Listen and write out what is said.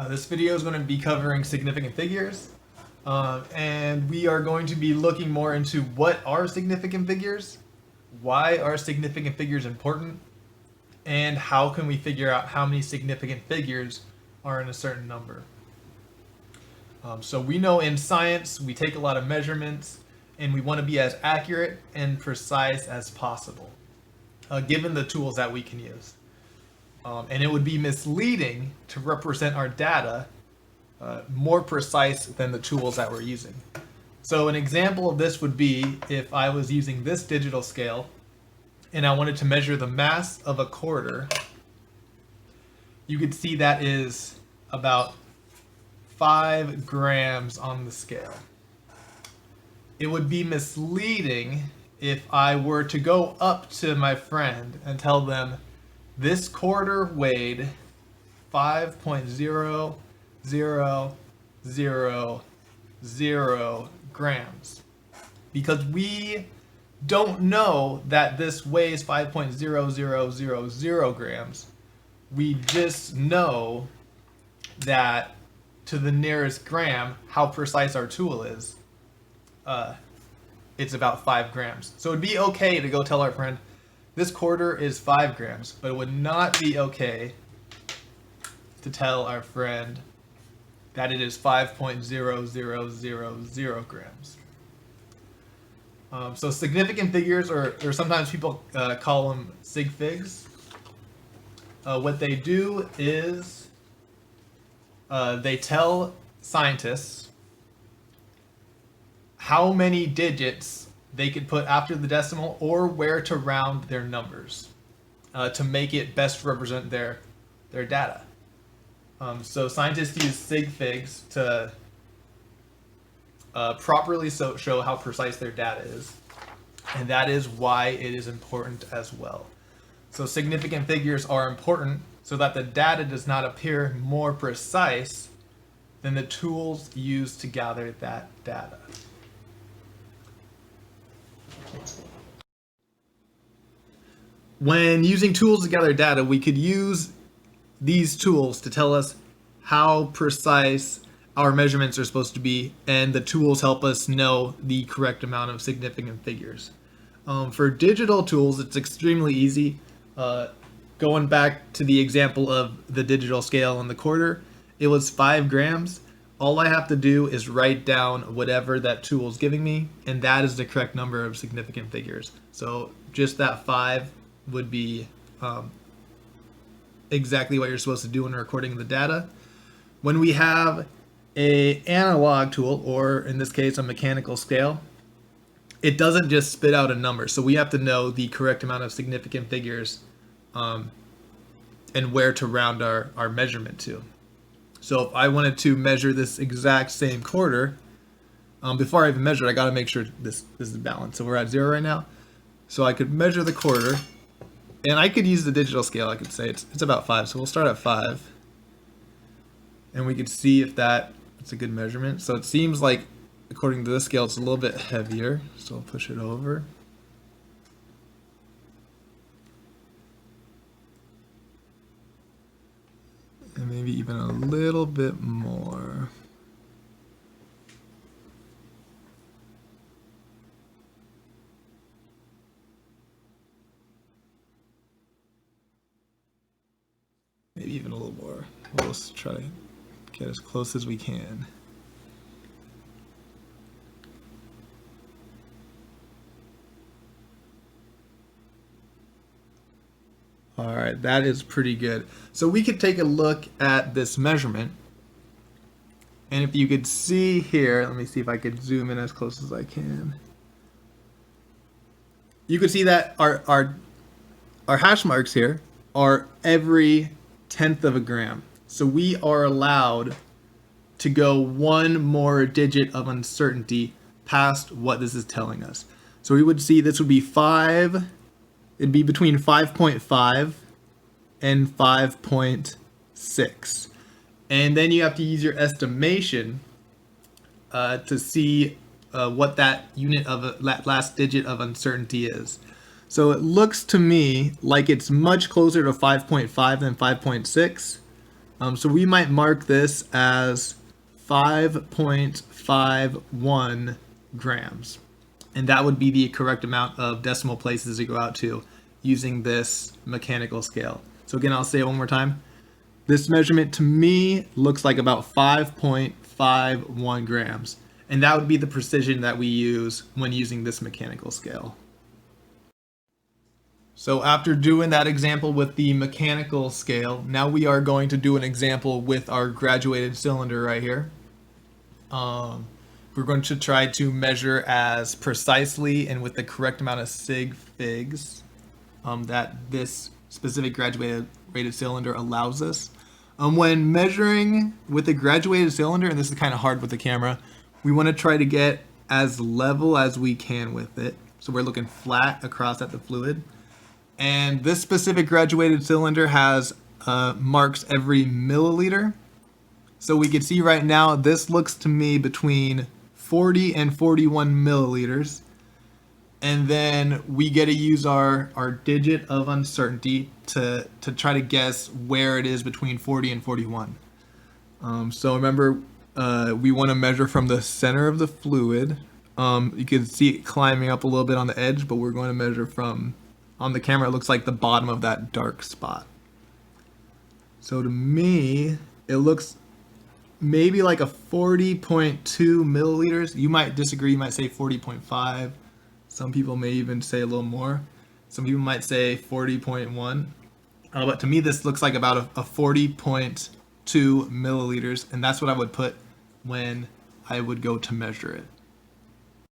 This video is going to be covering significant figures, and we are going to be looking more into what are significant figures, why are significant figures important, and how can we figure out how many significant figures are in a certain number. So we know in science we take a lot of measurements and we want to be as accurate and precise as possible, given the tools that we can use. And it would be misleading to represent our data more precise than the tools that we're using. So an example of this would be if I was using this digital scale and I wanted to measure the mass of a quarter. You could see that is about 5 grams on the scale. It would be misleading if I were to go up to my friend and tell them this quarter weighed 5.0000 grams, because we don't know that this weighs 5.0000 grams. We just know that to the nearest gram, how precise our tool is, it's about 5 grams. So it'd be okay to go tell our friend, this quarter is 5 grams, but it would not be okay to tell our friend that it is 5.0000 grams. So significant figures, or sometimes people call them sig figs. What they do is they tell scientists how many digits they could put after the decimal or where to round their numbers to make it best represent their data. So scientists use sig figs to properly show how precise their data is, and that is why it is important as well. So significant figures are important so that the data does not appear more precise than the tools used to gather that data. When using tools to gather data, we could use these tools to tell us how precise our measurements are supposed to be, and the tools help us know the correct amount of significant figures. For digital tools, it's extremely easy. Going back to the example of the digital scale and the quarter, it was 5 grams. All I have to do is write down whatever that tool is giving me, and that is the correct number of significant figures. So just that 5 would be exactly what you're supposed to do when recording the data. When we have an analog tool, or in this case a mechanical scale, it doesn't just spit out a number. So we have to know the correct amount of significant figures and where to round our measurement to. So if I wanted to measure this exact same quarter, before I even measure it, I got to make sure this is balanced. So we're at 0 right now. So I could measure the quarter, and I could use the digital scale. I could say it's about 5. So we'll start at 5, and we could see if it's a good measurement. So it seems like, according to this scale, it's a little bit heavier. So I'll push it over. And maybe even a little bit more. Maybe even a little more. We'll just try to get as close as we can. All right, that is pretty good. So we could take a look at this measurement. And if you could see here, let me see if I could zoom in as close as I can. You could see that our hash marks here are every 1/10 of a gram. So we are allowed to go one more digit of uncertainty past what this is telling us. So we would see this would be 5. It'd be between 5.5 and 5.6. And then you have to use your estimation to see what that unit of that last digit of uncertainty is. So it looks to me like it's much closer to 5.5 than 5.6. So we might mark this as 5.51 grams. And that would be the correct amount of decimal places to go out to using this mechanical scale. So again, I'll say it one more time. This measurement to me looks like about 5.51 grams. And that would be the precision that we use when using this mechanical scale. So after doing that example with the mechanical scale, now we are going to do an example with our graduated cylinder right here. We're going to try to measure as precisely and with the correct amount of sig figs that this specific graduated cylinder allows us. When measuring with a graduated cylinder, and this is kind of hard with the camera, we want to try to get as level as we can with it. So we're looking flat across at the fluid. And this specific graduated cylinder has marks every milliliter. So we can see right now, this looks to me between 40 and 41 milliliters. And then we get to use our digit of uncertainty to try to guess where it is between 40 and 41. So remember, we want to measure from the center of the fluid. You can see it climbing up a little bit on the edge, but we're going to measure from, on the camera, it looks like the bottom of that dark spot. So to me, it looks maybe like a 40.2 milliliters. You might disagree, you might say 40.5. Some people may even say a little more. Some people might say 40.1. But to me, this looks like about a 40.2 milliliters, and that's what I would put when I would go to measure it.